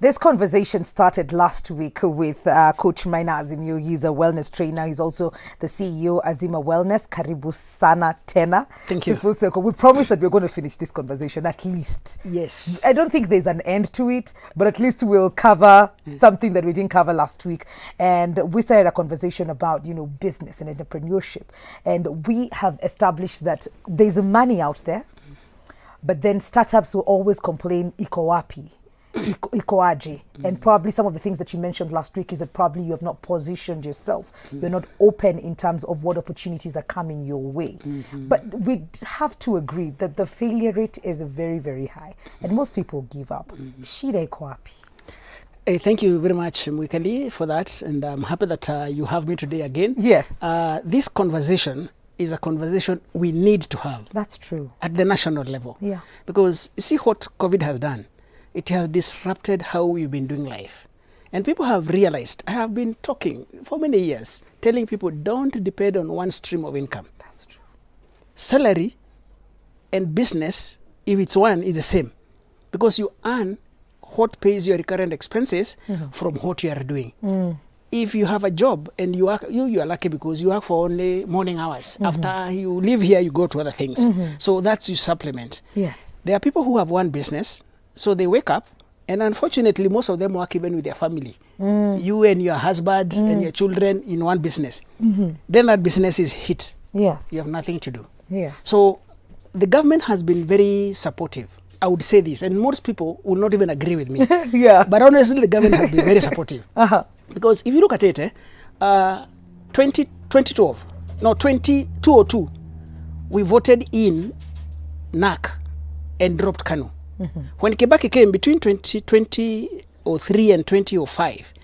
This conversation started last week with Coach MAINA AZIMIO. He's a wellness trainer. He's also the CEO AZIMA Wellness. Karibu sana tena. Thank you. To Full Circle. We promised that we're going to finish this conversation at least. Yes. I don't think there's an end to it, but at least we'll cover something that we didn't cover last week. And we started a conversation about, business and entrepreneurship. And we have established that there's money out there, but then startups will always complain, iko wapi? Ikoaje. And probably some of the things that you mentioned last week is that probably you have not positioned yourself. You're not open in terms of what opportunities are coming your way. But we have to agree that the failure rate is very, very high. And most people give up. Shida iko wapi? Thank you very much, Mwikali, for that. And I'm happy that you have me today again. Yes. This conversation is a conversation we need to have. That's true. At the national level. Yeah. Because you see what COVID has done. It has disrupted how we've been doing life. And people have realized, I have been talking for many years, telling people don't depend on one stream of income. That's true. Salary and business, if it's one, is the same. Because you earn what pays your recurrent expenses from what you are doing. If you have a job and you are lucky because you work for only morning hours. After you leave here, you go to other things. So that's your supplement. Yes. There are people who have one business. So they wake up, and unfortunately, most of them work even with their family. You and your husband and your children in one business. Then that business is hit. Yes. You have nothing to do. Yeah. So the government has been very supportive. I would say this, and most people will not even agree with me. Yeah. But honestly, the government has been very supportive. Because if you look at it, 2002, we voted in NAC and dropped Kanu. When Kibaki came between 2003 and 2005,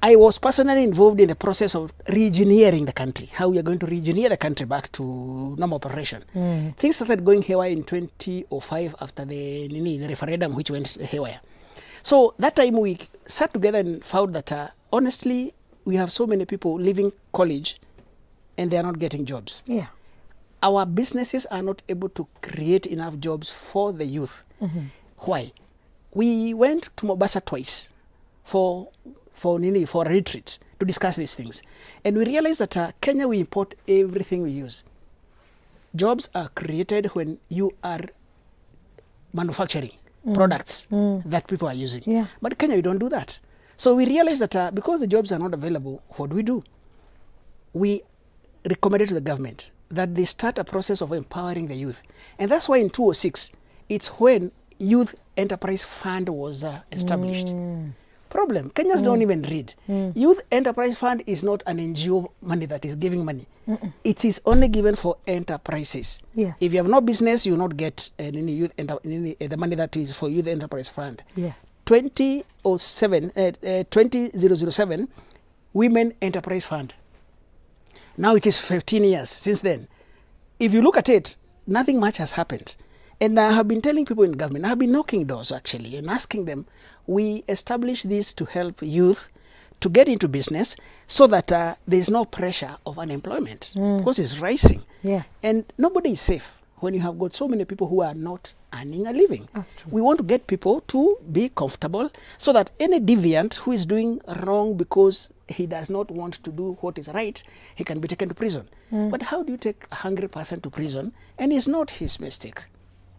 I was personally involved in the process of re-engineering the country, how we are going to re-engineer the country back to normal operation. Things started going haywire in 2005 after the referendum which went haywire. So that time we sat together and found that honestly, we have so many people leaving college and they are not getting jobs. Yeah. Our businesses are not able to create enough jobs for the youth. Why? We went to Mombasa twice for a retreat to discuss these things. And we realized that Kenya, we import everything we use. Jobs are created when you are manufacturing products that people are using. Yeah. But Kenya, we don't do that. So we realized that because the jobs are not available, what do? We recommended to the government that they start a process of empowering the youth. And that's why in 2006, it's when Youth Enterprise Fund was established. Problem, Kenyans don't even read. Youth Enterprise Fund is not an NGO money that is giving money. It is only given for enterprises. Yes. If you have no business, you will not get the money that is for Youth Enterprise Fund. Yes. 2007, Women Enterprise Fund. Now it is 15 years since then. If you look at it, nothing much has happened. And I have been telling people in government, I have been knocking doors actually and asking them, we established this to help youth to get into business so that there is no pressure of unemployment because it's rising. Yes. And nobody is safe when you have got so many people who are not earning a living. That's true. We want to get people to be comfortable so that any deviant who is doing wrong because he does not want to do what is right, he can be taken to prison. But how do you take a hungry person to prison and it's not his mistake?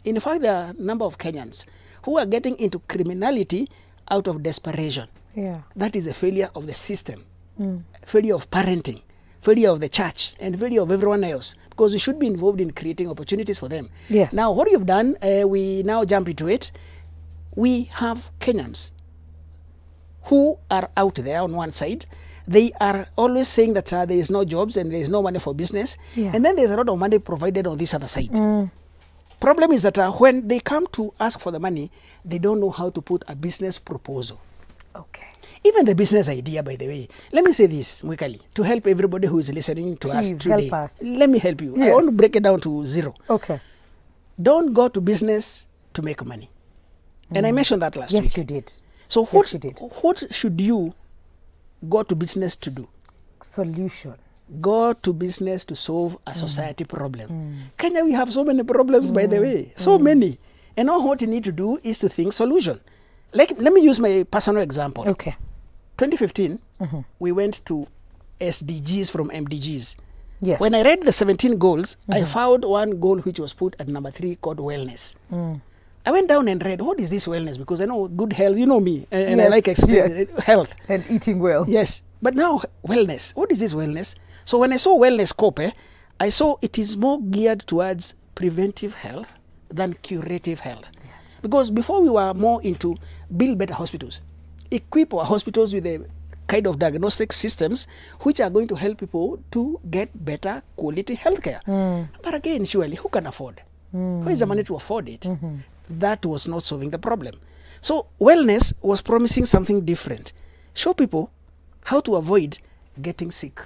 In fact, there are a number of Kenyans who are getting into criminality out of desperation. Yeah. That is a failure of the system, failure of parenting, failure of the church, and failure of everyone else, because we should be involved in creating opportunities for them. Yes. Now, what you've done, we now jump into it. We have Kenyans who are out there on one side. They are always saying that there is no jobs and there is no money for business. Yeah. And then there's a lot of money provided on this other side. Problem is that when they come to ask for the money, they don't know how to put a business proposal. Okay. Even the business idea, by the way. Let me say this, Mwikali, to help everybody who is listening to us today. Help us. Let me help you. Yes. I want to break it down to zero. Okay. Don't go to business to make money. And I mentioned that last week. Yes, you did. So Yes, you did. what should you go to business to do? Solution. Go to business to solve a society problem. Kenya, we have so many problems, by the way. So many. And all what you need to do is to think solution. Let me use my personal example. Okay. 2015, we went to SDGs from MDGs. Yes. When I read the 17 goals, I found one goal which was put at number 3 called wellness. I went down and read, what is this wellness? Because I know good health, you know me, and I like exercise, health. And eating well. Yes. But now, wellness. What is this wellness? So when I saw wellness scope, I saw it is more geared towards preventive health than curative health. Yes. Because before we were more into build better hospitals, equip our hospitals with a kind of diagnostic systems which are going to help people to get better quality healthcare. But again, surely, who can afford? Who has the money to afford it? That was not solving the problem. So wellness was promising something different. Show people how to avoid getting sick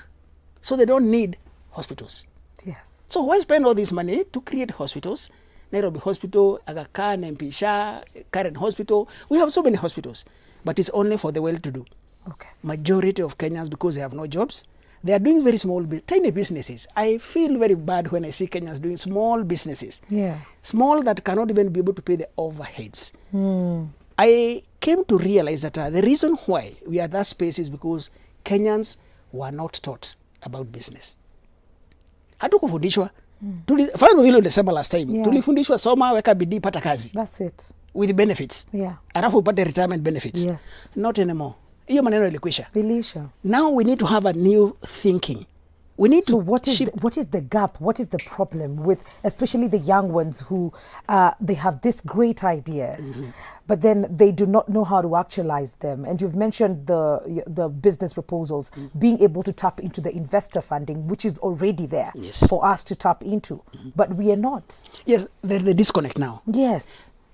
so they don't need hospitals. Yes. So why spend all this money to create hospitals? Nairobi Hospital, Aga Khan, MP Shah, Karen Hospital. We have so many hospitals, but it's only for the well-to-do. Okay. Majority of Kenyans, because they have no jobs, they are doing very small, tiny businesses. I feel very bad when I see Kenyans doing small businesses. Yeah. Small that cannot even be able to pay the overheads. I came to realize that the reason why we are at that space is because Kenyans were not taught about business. Hatukufundishwa. Fanya vile ulisema last time. Yeah. Tulifundishwa soma, weka bidii, pata kazi. That's it. With benefits. Yeah. Alafu upate retirement benefits. Yes. Not anymore. Hiyo maneno ilikwisha. Belisha. Now we need to have a new thinking. We need So to what is the gap? What is the problem with especially the young ones who they have these great ideas, but then they do not know how to actualize them? And you've mentioned the business proposals, being able to tap into the investor funding, which is already there for us to tap into, but we are not. Yes, there's the disconnect now. Yes.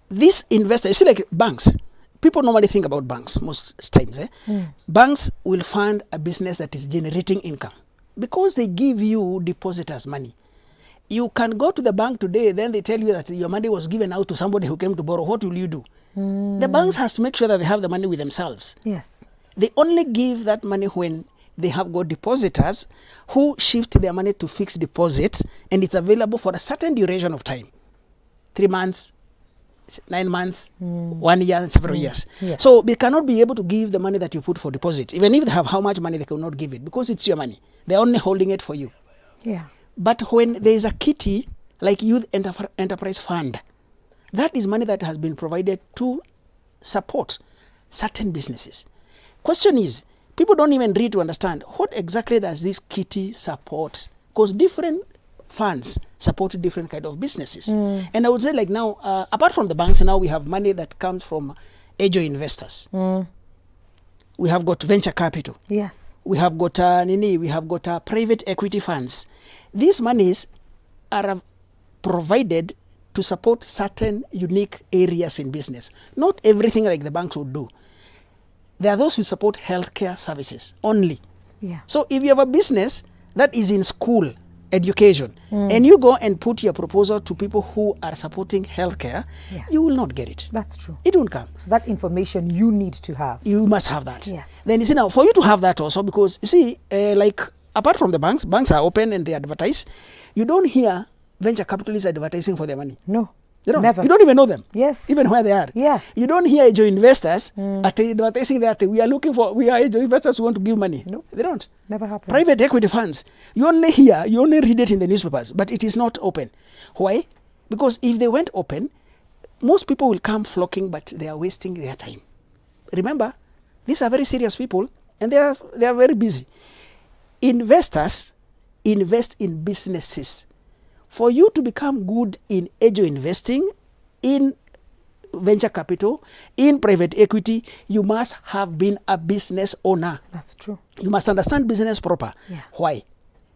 These investors, you see, like banks, people normally think about banks most times. Banks will fund a business that is generating income because they give you depositors money. You can go to the bank today, then they tell you that your money was given out to somebody who came to borrow. What will you do? The banks has to make sure that they have the money with themselves. Yes. They only give that money when they have got depositors who shift their money to fixed deposit, and it's available for a certain duration of time. 3 months, 9 months, 1 year, several years. Yes. So they cannot be able to give the money that you put for deposit. Even if they have how much money, they cannot give it because it's your money. They're only holding it for you. Yeah. But when there is a kitty like Youth Enterprise Fund, that is money that has been provided to support certain businesses. Question is, people don't even read to understand what exactly does this kitty support? Because different funds support different kind of businesses. And I would say like now, apart from the banks, now we have money that comes from angel investors. We have got venture capital. Yes. We have got private equity funds. These monies are provided to support certain unique areas in business. Not everything like the banks would do. There are those who support healthcare services only. Yeah. So if you have a business that is in school education and you go and put your proposal to people who are supporting healthcare, you will not get it. That's true. It won't come. So that information you need to have. You must have that. Yes. Then you see now, for you to have that also, because you see, like apart from the banks are open and they advertise. You don't hear venture capitalists advertising for their money. No. You don't. Never. You don't even know them. Yes. Even where they are. Yeah. You don't hear angel investors advertising that we are angel investors who want to give money. No, they don't. Never happens. Private equity funds. You only read it in the newspapers, but it is not open. Why? Because if they went open, most people will come flocking, but they are wasting their time. Remember, these are very serious people, and they are very busy. Investors invest in businesses. For you to become good in angel investing, in venture capital, in private equity, you must have been a business owner. That's true. You must understand business proper. Yeah. Why?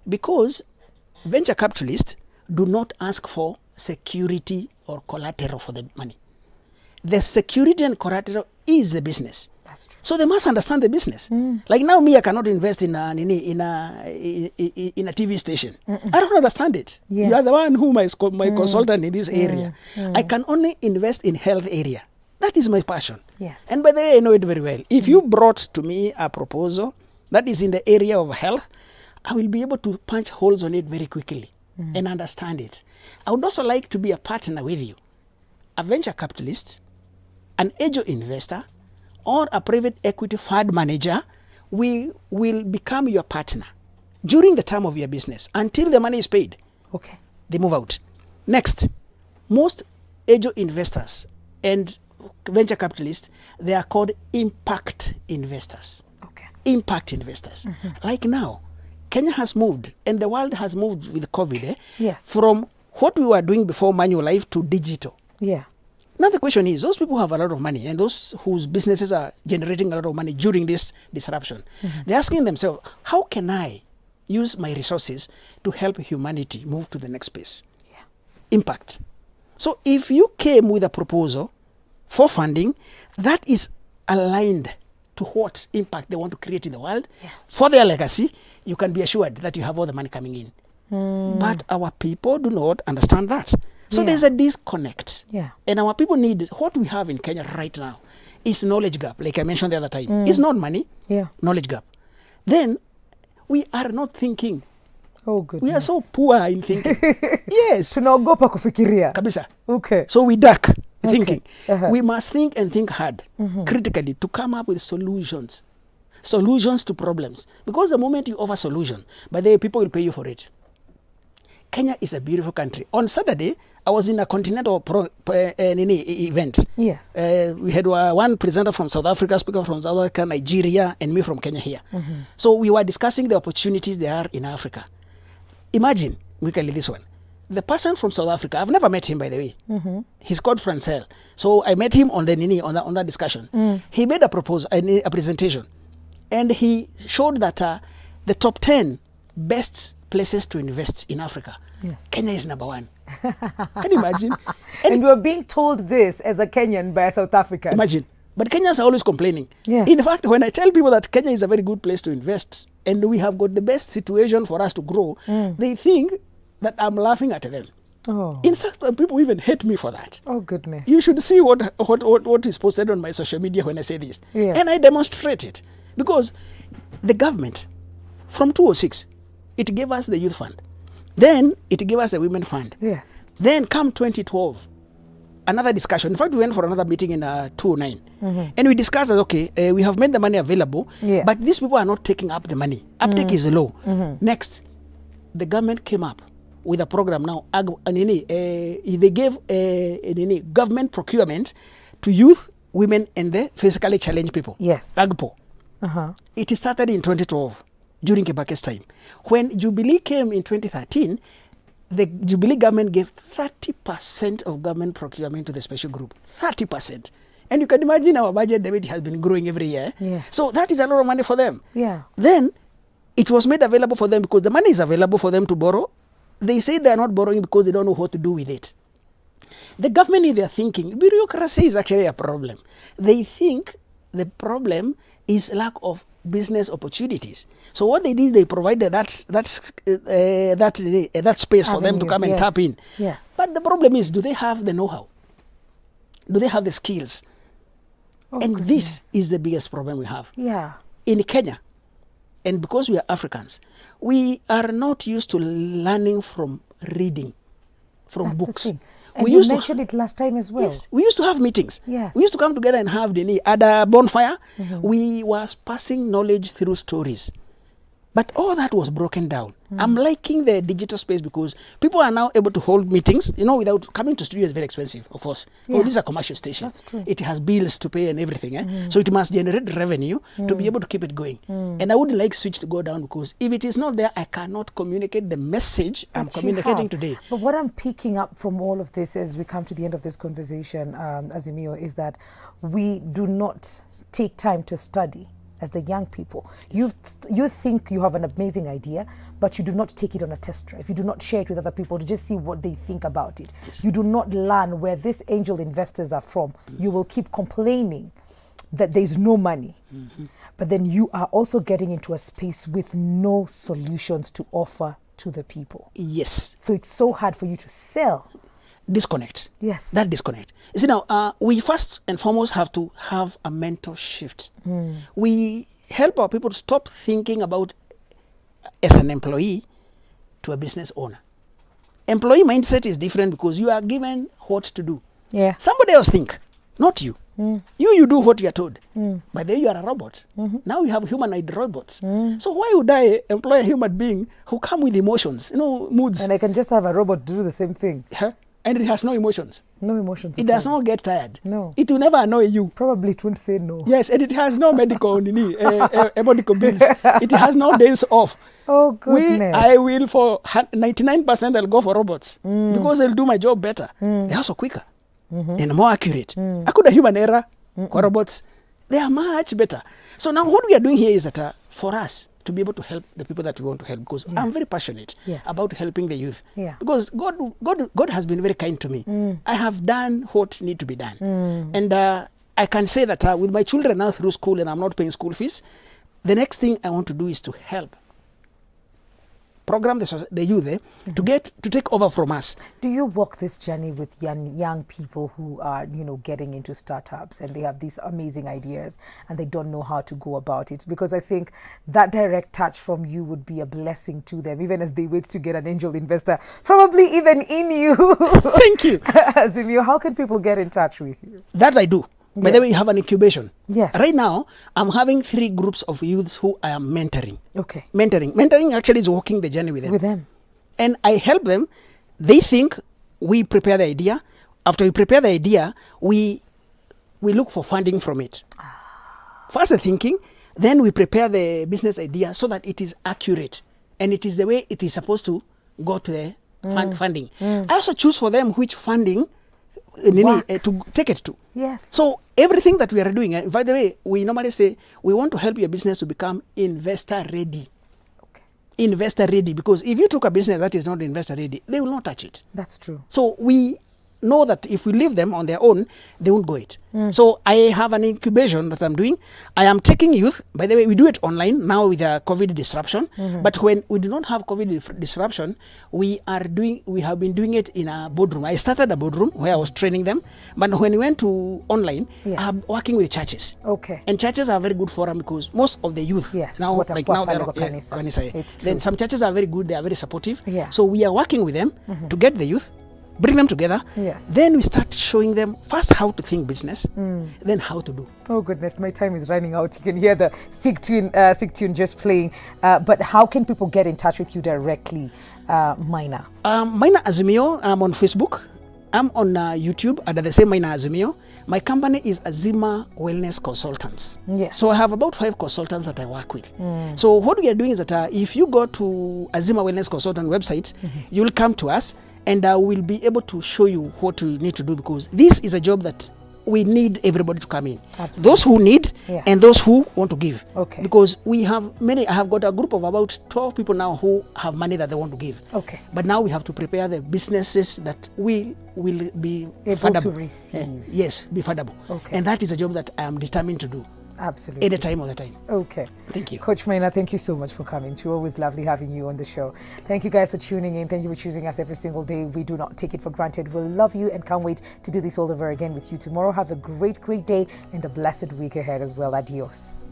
Because venture capitalists do not ask for security or collateral for the money. The security and collateral is the business. That's true. So they must understand the business. Like now, me, I cannot invest in a TV station. I don't understand it. Yeah. You are the one who my consultant in this area. I can only invest in health area. That is my passion. Yes. And by the way, I know it very well. If you brought to me a proposal that is in the area of health, I will be able to punch holes on it very quickly and understand it. I would also like to be a partner with you, a venture capitalist an angel investor or a private equity fund manager will become your partner during the term of your business until the money is paid. Okay. They move out. Next, most angel investors and venture capitalists, they are called impact investors. Okay. Impact investors. Like now, Kenya has moved and the world has moved with COVID Yes. from what we were doing before manual life to digital. Yeah. Now the question is, those people have a lot of money and those whose businesses are generating a lot of money during this disruption, they're asking themselves, how can I use my resources to help humanity move to the next phase? Yeah. Impact. So if you came with a proposal for funding that is aligned to what impact they want to create in the world for their legacy, you can be assured that you have all the money coming in. But our people do not understand that. So there's a disconnect. Yeah. And our people need, what we have in Kenya right now is knowledge gap, like I mentioned the other time. It's not money, knowledge gap. Then we are not thinking. Oh, good. We are so poor in thinking. Yes. Tunaogopa kufikiria. Kabisa. Okay. So we duck thinking. Uh-huh. We must think and think hard, critically, to come up with solutions to problems. Because the moment you offer solution, by the way, people will pay you for it. Kenya is a beautiful country. On Saturday, I was in a continental event. Yes. We had one presenter from South Africa, speaker from South Africa, Nigeria, and me from Kenya here. So we were discussing the opportunities there are in Africa. Imagine, quickly this one. The person from South Africa, I've never met him, by the way. He's called Francel. So I met him on that discussion. He made a proposal, a presentation, and he showed that the top 10 best places to invest in Africa. Yes. Kenya is number 1. Can you imagine? And you are being told this as a Kenyan by a South African. Imagine. But Kenyans are always complaining. Yes. In fact, when I tell people that Kenya is a very good place to invest and we have got the best situation for us to grow, they think that I'm laughing at them. Oh. In fact, people even hate me for that. Oh, goodness. You should see what is posted on my social media when I say this. Yes. And I demonstrate it. Because the government, from 2006, it gave us the youth fund. Then it gave us a women fund. Yes. Then come 2012, another discussion. In fact, we went for another meeting in 2009. And we discussed that, okay, we have made the money available, but these people are not taking up the money. Uptake is low. Next, the government came up with a program now. They gave government procurement to youth, women, and the physically challenged people. Yes. AGPO. It started in 2012 during Kebake's time. When Jubilee came in 2013, the Jubilee government gave 30% of government procurement to the special group. 30%. And you can imagine our budget, David, has been growing every year. Yes. So that is a lot of money for them. Yeah. Then it was made available for them because the money is available for them to borrow. They say they are not borrowing because they don't know what to do with it. The government in their thinking, bureaucracy is actually a problem. They think the problem is lack of business opportunities. So what they did, they provided that space for them to come and tap in. Yes. But the problem is, do they have the know-how? Do they have the skills? Oh, and goodness. This is the biggest problem we have. Yeah. In Kenya, and because we are Africans, we are not used to learning from reading, from That's books. the thing. And We you used to mentioned it last time as well. Yes, we used to have meetings. Yes. We used to come together and have at a bonfire. We was passing knowledge through stories. But all that was broken down. I'm liking the digital space because people are now able to hold meetings, without coming to studio is very expensive, of course. Yeah. Oh, this is a commercial station. That's true. It has bills to pay and everything. So it must generate revenue to be able to keep it going. And I would like switch to go down because if it is not there, I cannot communicate the message I'm communicating today. But what I'm picking up from all of this as we come to the end of this conversation, AZIMIO, is that we do not take time to study. As the young people, you think you have an amazing idea, but you do not take it on a test drive. You do not share it with other people to just see what they think about it. Yes. You do not learn where these angel investors are from. You will keep complaining that there's no money. But then you are also getting into a space with no solutions to offer to the people. Yes. So it's so hard for you to sell. Disconnect. Yes. That disconnect. You see now, we first and foremost have to have a mental shift. We help our people to stop thinking about as an employee to a business owner. Employee mindset is different because you are given what to do. Yeah. Somebody else think, not you. You do what you are told. But then you are a robot. Now we have humanoid robots. So why would I employ a human being who come with emotions, moods? And I can just have a robot do the same thing. And it has no emotions. No emotions. It does not get tired. No. It will never annoy you. Probably it won't say no. Yes, and it has no medical medical bills. It has no days off. Oh, goodness. I will, for 99%, I'll go for robots because they'll do my job better. They're also quicker and more accurate. I could have human error. Robots, they are much better. So now what we are doing here is that for us to be able to help the people that we want to help, because I'm very passionate about helping the youth. Because God has been very kind to me. I have done what need to be done. And I can say that with my children now through school and I'm not paying school fees, the next thing I want to do is to help program the youth to take over from us. Do you walk this journey with young people who are, getting into startups and they have these amazing ideas and they don't know how to go about it? Because I think that direct touch from you would be a blessing to them, even as they wait to get an angel investor, probably even in you. Thank you. AZIMIO, how can people get in touch with you? That I do. By the way, you have an incubation. Yes. Right now, I'm having 3 groups of youths who I am mentoring. Okay. Mentoring actually is walking the journey with them. With them. And I help them. They think, we prepare the idea. After we prepare the idea, we look for funding from it. First the thinking, then we prepare the business idea so that it is accurate. And it is the way it is supposed to go to the funding. I also choose for them which funding to take it to. Yes. So everything that we are doing, by the way, we normally say we want to help your business to become investor ready. Okay. Investor ready, because if you took a business that is not investor ready, they will not touch it. That's true. So we know that if we leave them on their own, they won't go it. So I have an incubation that I'm doing. I am taking youth. By the way, we do it online now with the COVID disruption. But when we do not have COVID disruption, we have been doing it in a boardroom. I started a boardroom where I was training them. But when we went to online, I'm working with churches. Okay. And churches are very good for them because most of the youth now they're kanisa. It's true. Then some churches are very good. They are very supportive. Yeah. So we are working with them to get the youth, bring them together. Yes. Then we start showing them first how to think business, then how to do. Oh goodness, my time is running out. You can hear the sick tune just playing. But how can people get in touch with you directly, MAINA? MAINA AZIMIO. I'm on Facebook. I'm on YouTube under the same MAINA AZIMIO. My company is AZIMA Wellness Consultants. Yes. So I have about 5 consultants that I work with. So what we are doing is that if you go to AZIMA Wellness Consultant website, you'll come to us and we'll be able to show you what you need to do, because this is a job that we need everybody to come in. Absolutely. Those who need and those who want to give. Okay. Because I have got a group of about 12 people now who have money that they want to give. Okay. But now we have to prepare the businesses that will be able fundable. to receive. Yes, be fundable. Okay. And that is a job that I am determined to do. Absolutely. Any time of the time. Okay. Thank you. Coach MAINA, thank you so much for coming. It's always lovely having you on the show. Thank you guys for tuning in. Thank you for choosing us every single day. We do not take it for granted. We'll love you and can't wait to do this all over again with you tomorrow. Have a great, great day and a blessed week ahead as well. Adios.